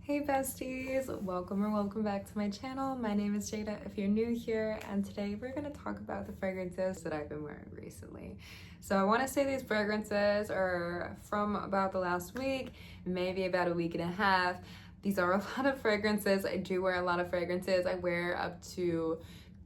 Hey besties, welcome or welcome back to my channel. My name is Jada if you're new here, and today we're going to talk about the fragrances that I've been wearing recently. So I want to say these fragrances are from about the last week, maybe about a week and a half. These are a lot of fragrances. I do wear a lot of fragrances. I wear up to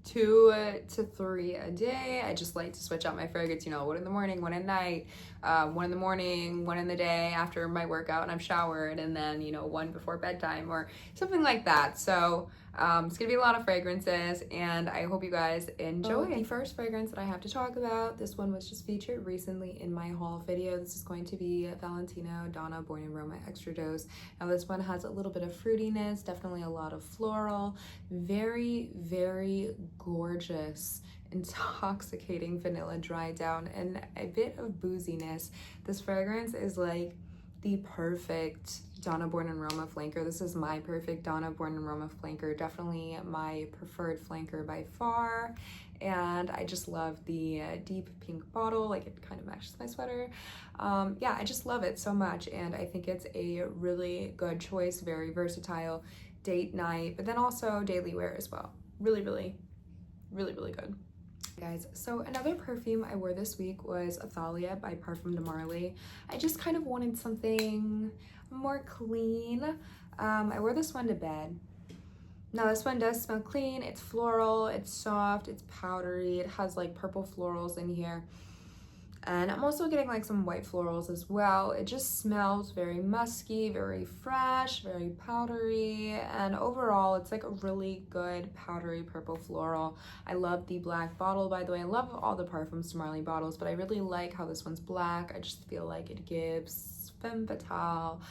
2 to 3 a day. I just like to switch out my fragrance, you know, one in the morning, one at night, one in the morning, one in the day after my workout and I'm showered, and then, you know, one before bedtime or something like that. So it's gonna be a lot of fragrances and I hope you guys enjoy. The first fragrance that I have to talk about, this one was just featured recently in my haul video. This is going to be Valentino Donna Born in Roma Extradose. Now this one has a little bit of fruitiness, definitely a lot of floral, very, very gorgeous, intoxicating vanilla dry down and a bit of booziness. This fragrance is like the perfect Donna Born in Roma flanker. This is my perfect Donna Born in Roma flanker, definitely my preferred flanker by far. And I just love the deep pink bottle, like it kind of matches my sweater. Yeah, I just love it so much, and I think it's a really good choice, very versatile, date night, but then also daily wear as well. Really good. Guys, so another perfume I wore this week was Athalia by Parfums de Marley. I just kind of wanted something more clean. I wore this one to bed. Now this one does smell clean. It's floral, it's soft, it's powdery, it has like purple florals in here. And I'm also getting like some white florals as well. It just smells very musky, very fresh, very powdery, and overall it's like a really good powdery purple floral. I love the black bottle, by the way. I love all the Parfums de Marley bottles, but I really like how this one's black. I just feel like it gives femme fatale,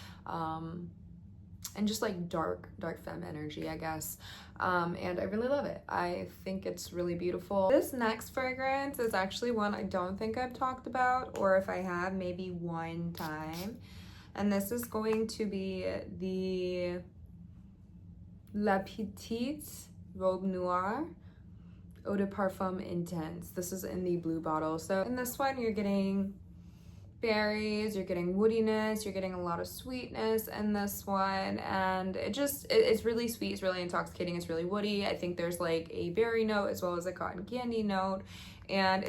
and just like dark femme energy, I guess. And I really love it. I think it's really beautiful. This next fragrance is actually one I don't think I've talked about, or if I have, maybe one time. And this is going to be the Petite Robe Noire Eau de Parfum Intense. This is in the blue bottle. So in this one, you're getting berries, you're getting woodiness, you're getting a lot of sweetness in this one, and it's really sweet, it's really intoxicating, it's really woody. I think there's like a berry note as well as a cotton candy note, and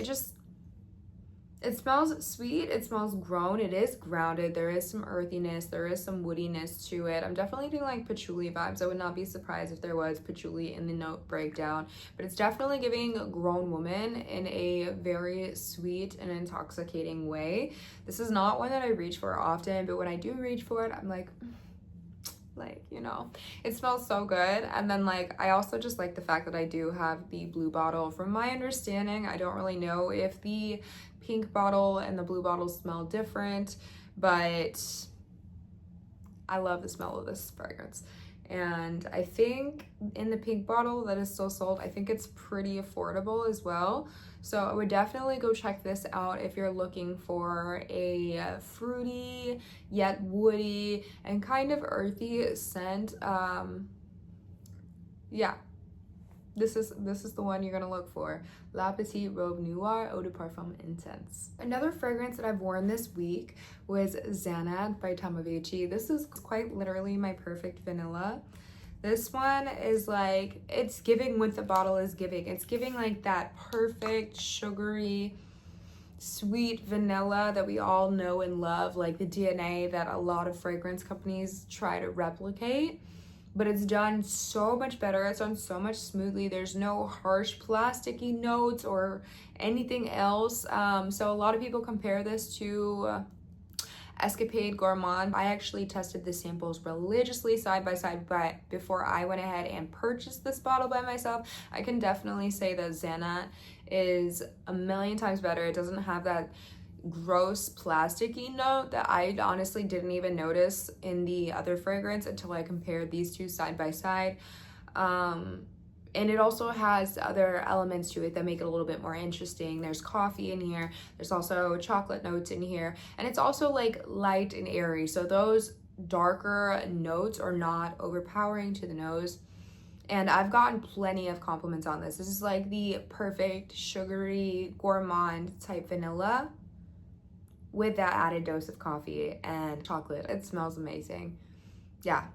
it smells sweet, it smells grown, it is grounded, there is some earthiness, there is some woodiness to it. I'm definitely doing like patchouli vibes. I would not be surprised if there was patchouli in the note breakdown, but it's definitely giving a grown woman in a very sweet and intoxicating way. This is not one that I reach for often, but when I do reach for it, I'm like, you know, it smells so good. And then like I also just like the fact that I do have the blue bottle. From my understanding, I don't really know if the pink bottle and the blue bottle smell different, but I love the smell of this fragrance. And I think in the pink bottle that is still sold, I think it's pretty affordable as well. So I would definitely go check this out if you're looking for a fruity yet woody and kind of earthy scent. Yeah, this is the one you're gonna look for. La Petite Robe Noire Eau de Parfum Intense. Another fragrance that I've worn this week was Xanat by Tomavicci. This is quite literally my perfect vanilla. This one is like, it's giving what the bottle is giving. It's giving like that perfect sugary sweet vanilla that we all know and love, like the DNA that a lot of fragrance companies try to replicate. But it's done so much better, it's done so much smoothly. There's no harsh plasticky notes or anything else. So a lot of people compare this to Escapade Gourmand. I actually tested the samples religiously side by side, but before I went ahead and purchased this bottle by myself, I can definitely say that Xanat is a million times better. It doesn't have that gross plasticky note that I honestly didn't even notice in the other fragrance until I compared these two side by side. And it also has other elements to it that make it a little bit more interesting. There's coffee in here, there's also chocolate notes in here, and it's also like light and airy, so those darker notes are not overpowering to the nose. And I've gotten plenty of compliments on this. This is like the perfect sugary gourmand type vanilla with that added dose of coffee and chocolate. It smells amazing. Yeah,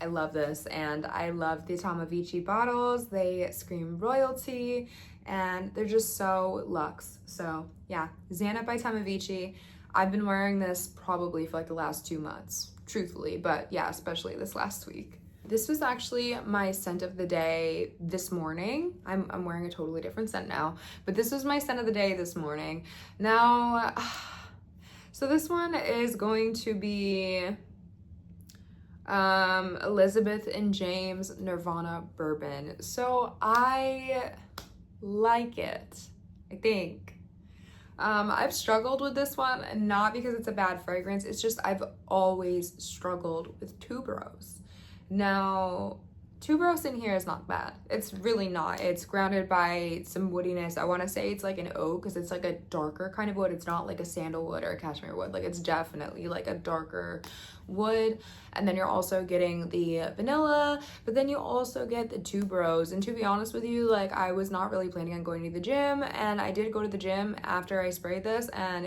I love this, and I love the Tomavicci bottles. They scream royalty, and they're just so luxe. So yeah, Xanat by Tomavicci. I've been wearing this probably for like the last 2 months, truthfully, but yeah, especially this last week. This was actually my scent of the day this morning. I'm wearing a totally different scent now, but this was my scent of the day this morning. Now, so this one is going to be Elizabeth and James Nirvana Bourbon. So I like it, I think. I've struggled with this one, not because it's a bad fragrance, it's just I've always struggled with tuberose. Now, tuberose in here is not bad. It's really not. It's grounded by some woodiness. I want to say it's like an oak because it's like a darker kind of wood. It's not like a sandalwood or a cashmere wood. Like, it's definitely like a darker wood. And then you're also getting the vanilla, but then you also get the tuberose. And to be honest with you, like, I was not really planning on going to the gym, and I did go to the gym after I sprayed this, and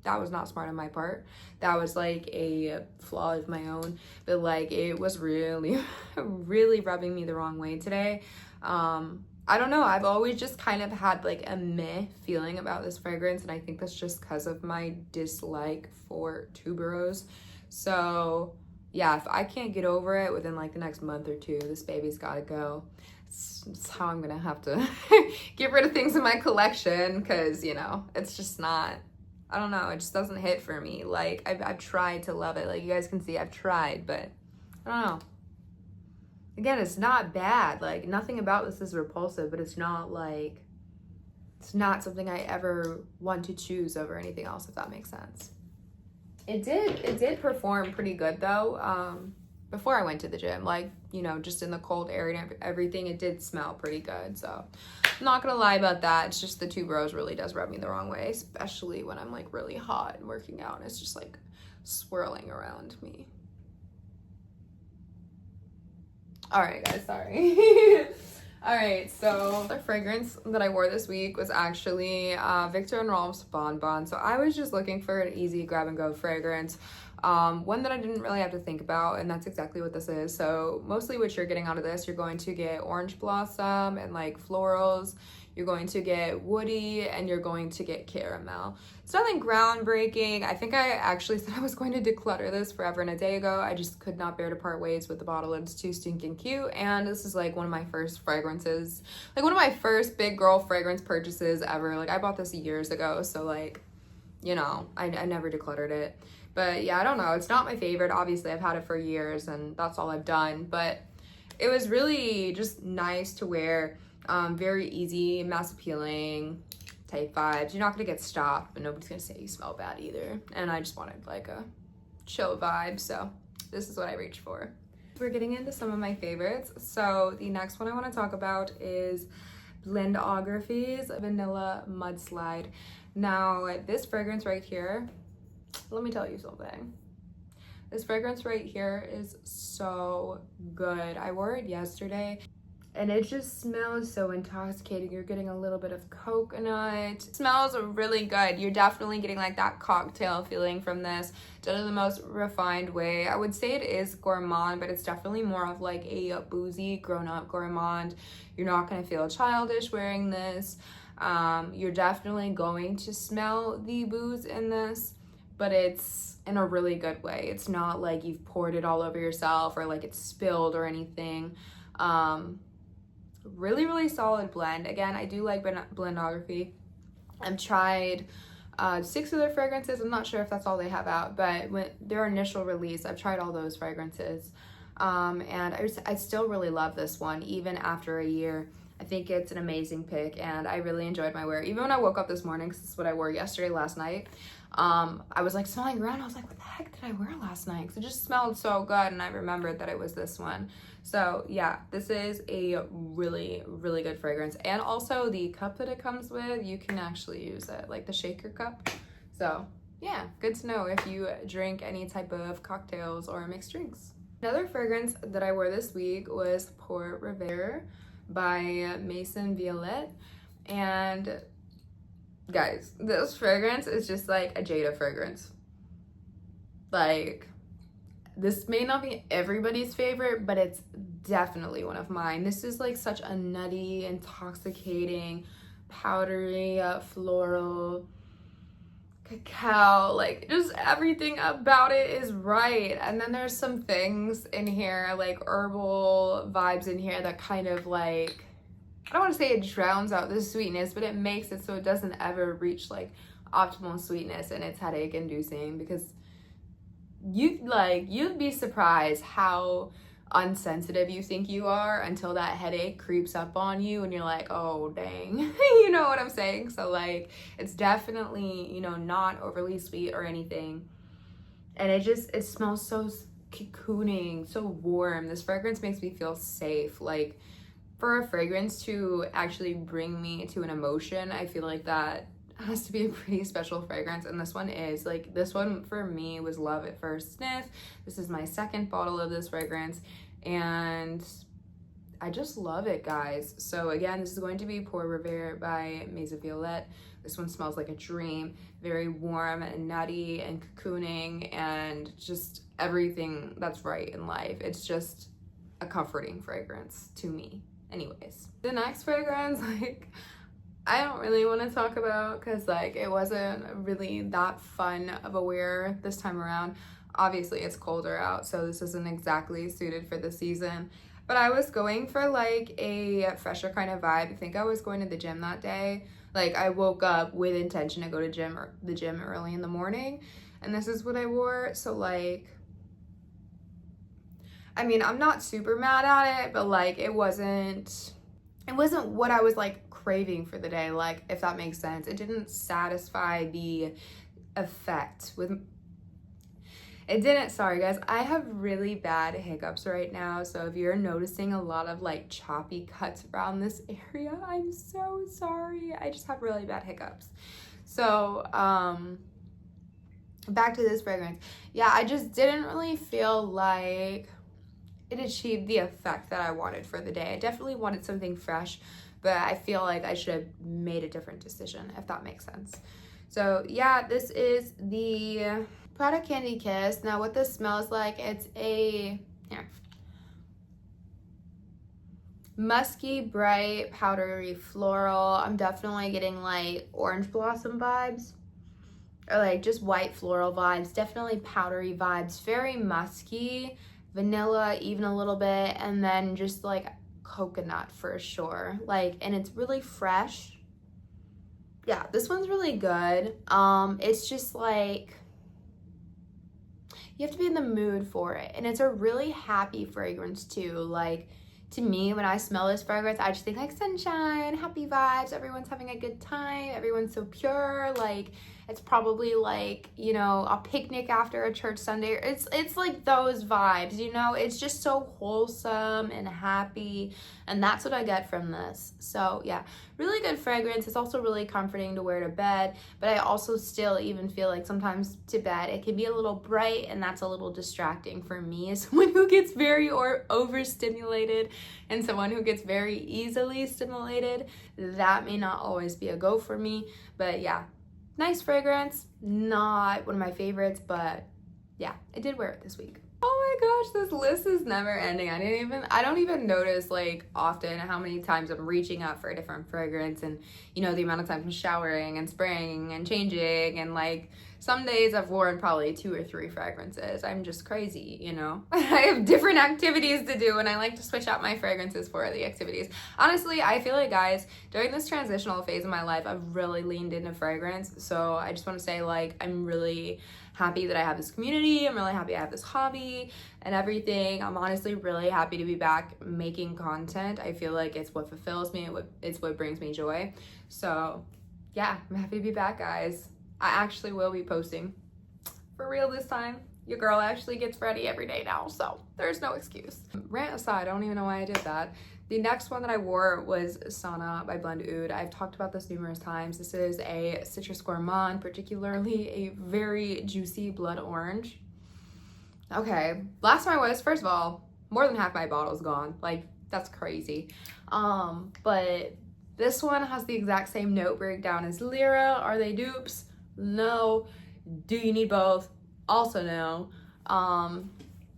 that was not smart on my part. That was like a flaw of my own, but like it was really, really rubbing me the wrong way today. I don't know. I've always just kind of had like a meh feeling about this fragrance, and I think that's just because of my dislike for tuberose. So yeah, if I can't get over it within like the next month or two, this baby's gotta go. It's how I'm gonna have to get rid of things in my collection, because, you know, it's just not, I don't know, it just doesn't hit for me. Like, I've tried to love it. Like, you guys can see, I've tried, but I don't know. Again, it's not bad. Like, nothing about this is repulsive, but it's not like, it's not something I ever want to choose over anything else, if that makes sense. It did perform pretty good though. Before I went to the gym, like, you know, just in the cold air and everything, it did smell pretty good. So I'm not gonna lie about that. It's just the tuberose really does rub me the wrong way, especially when I'm like really hot and working out and it's just like swirling around me. All right, guys, sorry. All right, so the fragrance that I wore this week was actually Viktor&Rolf's Bonbon. So I was just looking for an easy grab and go fragrance. One that I didn't really have to think about, and that's exactly what this is. So mostly what you're getting out of this, you're going to get orange blossom and like florals, you're going to get woody, and you're going to get caramel. It's nothing groundbreaking. I think I actually said I was going to declutter this forever and a day ago. I just could not bear to part ways with the bottle. It's too stinking cute, and this is like one of my first fragrances, like one of my first big girl fragrance purchases ever. Like, I bought this years ago, so like, you know, I never decluttered it. But yeah, I don't know. It's not my favorite. Obviously, I've had it for years, and that's all I've done. But it was really just nice to wear. Very easy, mass appealing type vibes. You're not gonna get stopped, but nobody's gonna say you smell bad either. And I just wanted like a chill vibe, so this is what I reached for. We're getting into some of my favorites. So the next one I want to talk about is BLNDRGRPHY's Vanilla Mudslide. Now, this fragrance right here, let me tell you something. This fragrance right here is so good. I wore it yesterday, and it just smells so intoxicating. You're getting a little bit of coconut. It smells really good. You're definitely getting like that cocktail feeling from this, done in the most refined way. I would say it is gourmand, but it's definitely more of like a boozy, grown-up gourmand. You're not gonna feel childish wearing this. You're definitely going to smell the booze in this, but it's in a really good way. It's not like you've poured it all over yourself or like it's spilled or anything. Really, really solid blend. Again, I do like BLNDRGRPHY. I've tried 6 of their fragrances. I'm not sure if that's all they have out, but when their initial release, I've tried all those fragrances. And I still really love this one, even after a year. I think it's an amazing pick, and I really enjoyed my wear. Even when I woke up this morning, because this is what I wore yesterday, last night, I was like smelling around. I was like, what the heck did I wear last night? Because it just smelled so good, and I remembered that it was this one. So yeah, this is a really, really good fragrance. And also the cup that it comes with, you can actually use it, like the shaker cup. So yeah, good to know if you drink any type of cocktails or mixed drinks. Another fragrance that I wore this week was Pour Rêver by Maison Violet. And guys, this fragrance is just like a Jada fragrance. Like, This may not be everybody's favorite, but it's definitely one of mine. This is like such a nutty, intoxicating, powdery, floral, cacao, like just everything about it is right. And then there's some things in here, like herbal vibes in here that kind of like, I don't want to say it drowns out the sweetness, but it makes it so it doesn't ever reach like optimal sweetness, and it's headache inducing, because you'd be surprised how unsensitive you think you are until that headache creeps up on you and you're like, oh dang. You know what I'm saying? So like, it's definitely, you know, not overly sweet or anything, and it smells so cocooning, so warm. This fragrance makes me feel safe. Like, for a fragrance to actually bring me to an emotion, I feel like that has to be a pretty special fragrance, and this one is. Like, this one for me was love at first sniff. This is my second bottle of this fragrance, and I just love it, guys. So again, this is going to be Pour Rêver by Maison. This one smells like a dream, very warm and nutty and cocooning, and just everything that's right in life. It's just a comforting fragrance to me. Anyways, the next fragrance, like, I don't really want to talk about, because like it wasn't really that fun of a wear this time around. Obviously it's colder out, so this isn't exactly suited for the season, but I was going for like a fresher kind of vibe. I think I was going to the gym that day. Like, I woke up with intention to go to the gym early in the morning, and this is what I wore. So like, I mean, I'm not super mad at it, but like it wasn't what I was like craving for the day, like, if that makes sense. It didn't satisfy the effect with it. Didn't. Sorry guys, I have really bad hiccups right now, so if you're noticing a lot of like choppy cuts around this area, I'm so sorry. I just have really bad hiccups. So back to this fragrance. Yeah, I just didn't really feel like it achieved the effect that I wanted for the day. I definitely wanted something fresh, but I feel like I should have made a different decision, if that makes sense. So yeah, this is the Prada Candy Kiss. Now what this smells like, it's a musky, bright, powdery, floral. I'm definitely getting like orange blossom vibes, or like just white floral vibes. Definitely powdery vibes, very musky, vanilla even a little bit, and then just like coconut for sure. Like, and it's really fresh. Yeah, this one's really good. It's just like, you have to be in the mood for it, and it's a really happy fragrance too. Like, to me, when I smell this fragrance, I just think like sunshine, happy vibes, everyone's having a good time, everyone's so pure. Like, it's probably like, you know, a picnic after a church Sunday. It's like those vibes, you know. It's just so wholesome and happy, and that's what I get from this. So yeah, really good fragrance. It's also really comforting to wear to bed, but I also still even feel like sometimes to bed it can be a little bright, and that's a little distracting for me as someone who gets very overstimulated and someone who gets very easily stimulated. That may not always be a go for me, but yeah, nice fragrance. Not one of my favorites, but yeah, I did wear it this week. Oh my gosh, this list is never ending. I don't even notice like often how many times I'm reaching out for a different fragrance, and you know, the amount of times I'm showering and spraying and changing, and like some days I've worn probably 2 or 3 fragrances. I'm just crazy, you know. I have different activities to do, and I like to switch out my fragrances for the activities. Honestly, I feel like, guys, during this transitional phase of my life, I've really leaned into fragrance. So I just want to say, like, I'm really happy that I have this community. I'm really happy I have this hobby and everything. I'm honestly really happy to be back making content. I feel like it's what fulfills me. It's what brings me joy. So yeah, I'm happy to be back, guys. I actually will be posting for real this time. Your girl actually gets ready every day now, so there's no excuse. Rant aside, I don't even know why I did that. The next one that I wore was Sana by Blend Oud. I've talked about this numerous times. This is a citrus gourmand, particularly a very juicy blood orange. Okay, last time I was, first of all, more than half my bottle's gone. Like, that's crazy. But this one has the exact same note breakdown as Lyra. Are they dupes? No. Do you need both? Also no.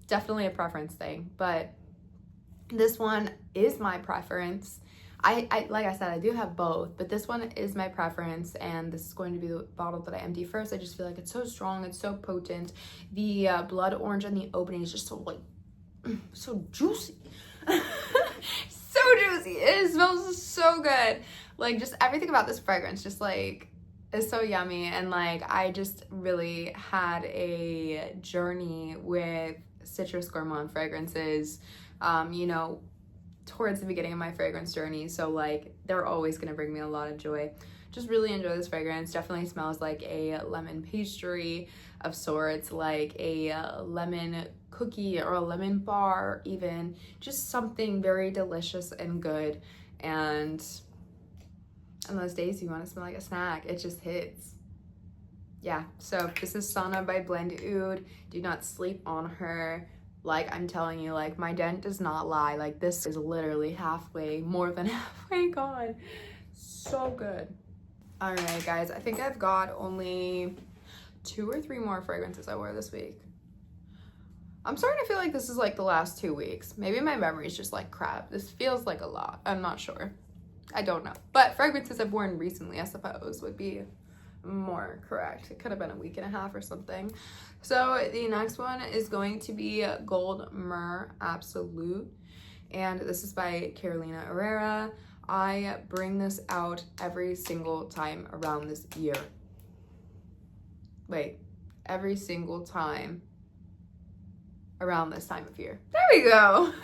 definitely a preference thing, but this one is my preference. I like I said, I do have both, but this one is my preference, and this is going to be the bottle that I empty first. I just feel like it's so strong, it's so potent. The blood orange on the opening is just so like so juicy. So juicy. It smells so good. Like, just everything about this fragrance just like is so yummy. And like, I just really had a journey with citrus gourmand fragrances, you know, towards the beginning of my fragrance journey. So like, they're always gonna bring me a lot of joy. Just really enjoy this fragrance. Definitely smells like a lemon pastry of sorts, like a lemon cookie or a lemon bar even. Just something very delicious and good. And on those days you want to smell like a snack, it just hits. Yeah, so this is Sana by Blend Oud. Do not sleep on her. Like, I'm telling you, like, my dent does not lie. Like, this is literally halfway, more than halfway gone. So good. All right, guys, I think I've got only 2 or 3 more fragrances I wore this week. I'm starting to feel like this is like the last 2 weeks. Maybe my memory is just like crap. This feels like a lot. I'm not sure. I don't know. But fragrances I've worn recently, I suppose, would be more correct. It could have been a week and a half or something. So the next one is going to be Gold Myrrh Absolute, and this is by Carolina Herrera. I bring this out every single time around this year. Wait, every single time around this time of year. There we go.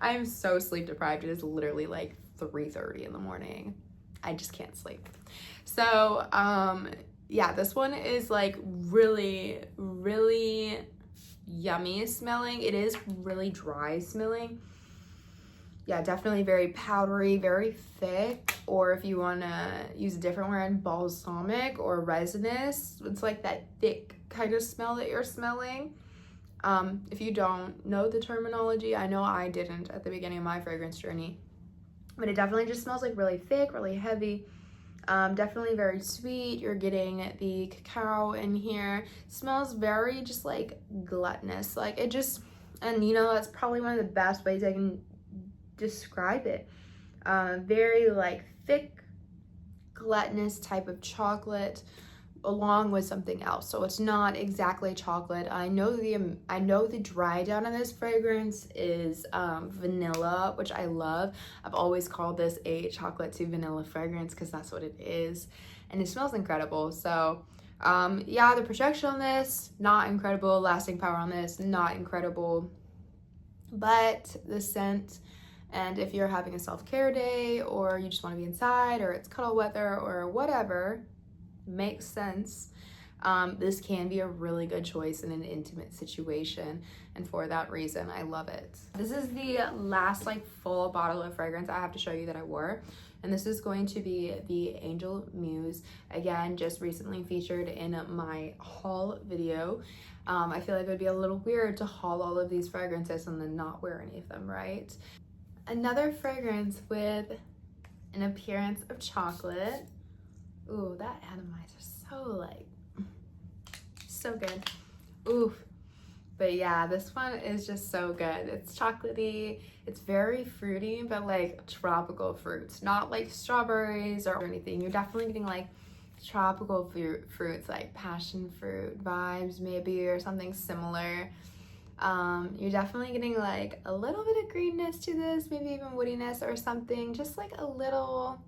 I'm so sleep deprived. It is literally like 3:30 in the morning. I just can't sleep. So yeah, this one is like really yummy smelling. It is really dry smelling. Yeah, definitely very powdery, very thick, or if you want to use a different word, balsamic or resinous. It's like that thick kind of smell that you're smelling. If you don't know the terminology, I know I didn't at the beginning of my fragrance journey, but it definitely just smells like really thick, really heavy. Definitely very sweet. You're getting the cacao in here. It smells very just like gluttonous. Like, it just, and you know, that's probably one of the best ways I can describe it. Very like thick, gluttonous type of chocolate along with something else. So it's not exactly chocolate. I know the dry down of this fragrance is vanilla, which I love. I've always called this a chocolate to vanilla fragrance because that's what it is, and it smells incredible. So yeah, the projection on this, not incredible. Lasting power on this, not incredible. But the scent, and if you're having a self-care day, or you just want to be inside, or it's cuddle weather, or whatever makes sense, this can be a really good choice in an intimate situation, and for that reason I love it. This is the last like full bottle of fragrance I have to show you that I wore, and this is going to be the Angel Muse. Again, just recently featured in my haul video. I feel like it would be a little weird to haul all of these fragrances and then not wear any of them, right? Another fragrance with an appearance of chocolate. Ooh, that atomizer is so like, so good. Ooh, but yeah, this one is just so good. It's chocolatey, it's very fruity, but like tropical fruits, not like strawberries or anything. You're definitely getting like tropical fruits, like passion fruit vibes maybe, or something similar. You're definitely getting like a little bit of greenness to this, maybe even woodiness or something, just like a little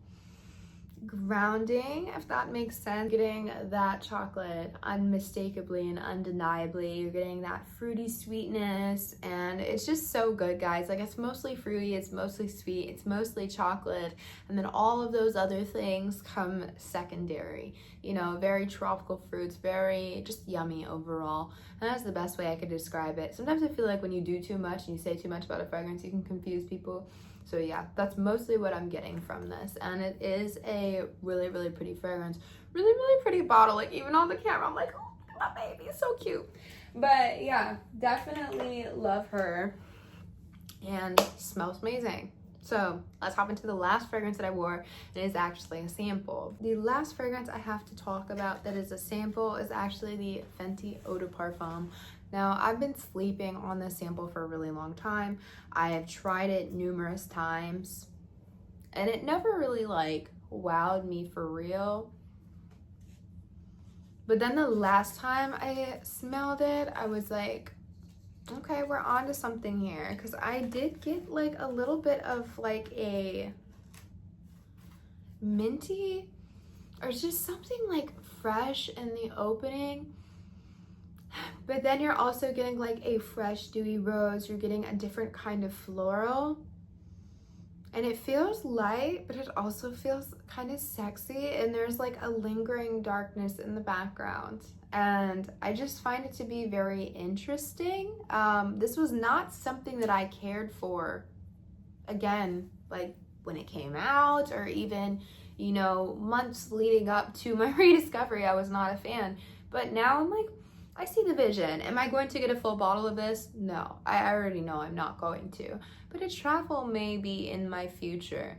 grounding, if that makes sense. Getting that chocolate unmistakably and undeniably. You're getting that fruity sweetness, and it's just so good, guys. Like, it's mostly fruity, it's mostly sweet, it's mostly chocolate, and then all of those other things come secondary. You know, very tropical fruits, very just yummy overall, and that's the best way I could describe it. Sometimes I feel like when you do too much and you say too much about a fragrance, you can confuse people. So yeah, that's mostly what I'm getting from this, and it is a really pretty fragrance, really pretty bottle. Like, even on the camera I'm like, oh, my baby, so cute. But yeah, definitely love her, and smells amazing. So let's hop into the last fragrance that I wore. It is actually a sample. The last fragrance I have to talk about that is a sample is actually the Fenty Eau de Parfum Now, I've been sleeping on this sample for a really long time. I have tried it numerous times, and it never really like wowed me for real. But then the last time I smelled it, I was like, okay, we're on to something here. Because I did get like a little bit of like a minty, or just something like fresh in the opening. But then you're also getting like a fresh dewy rose. You're getting a different kind of floral. And it feels light, but it also feels kind of sexy. And there's like a lingering darkness in the background. And I just find it to be very interesting. This was not something that I cared for, again, like when it came out, or even, you know, months leading up to my rediscovery. I was not a fan. But now I'm like, I see the vision. Am I going to get a full bottle of this? No, I already know I'm not going to. But a travel may be in my future.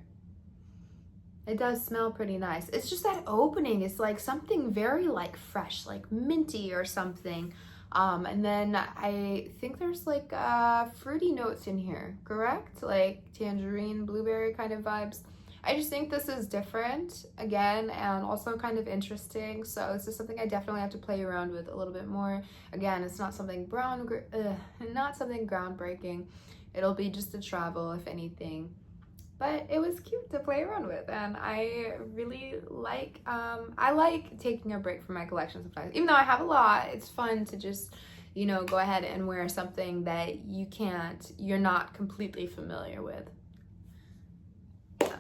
It does smell pretty nice. It's just that opening is like something very like fresh, like minty or something. And then I think there's like fruity notes in here, correct? Like tangerine, blueberry kind of vibes. I just think this is different, again, and also kind of interesting. So this is something I definitely have to play around with a little bit more. Again, it's not something not something groundbreaking. It'll be just a travel, if anything. But it was cute to play around with, and I really like, I like taking a break from my collection sometimes. Even though I have a lot, it's fun to just, you know, go ahead and wear something that you're not completely familiar with.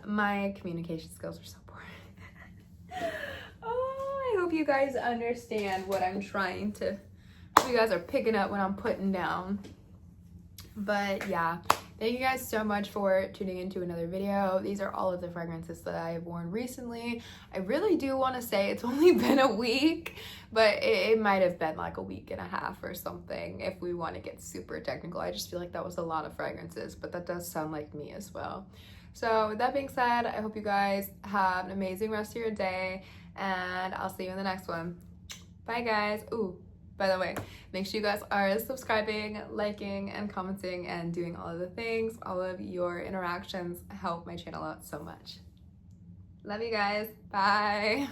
My communication skills are so poor. Oh, I hope you guys understand what I'm trying to, you guys are picking up what I'm putting down. But yeah, thank you guys so much for tuning into another video. These are all of the fragrances that I have worn recently. I really do want to say it's only been a week, but it might have been like a week and a half or something if we want to get super technical. I just feel like that was a lot of fragrances, but that does sound like me as well. So with that being said, I hope you guys have an amazing rest of your day, and I'll see you in the next one. Bye guys. Ooh, by the way, make sure you guys are subscribing, liking, and commenting, and doing all of the things. All of your interactions help my channel out so much. Love you guys. Bye.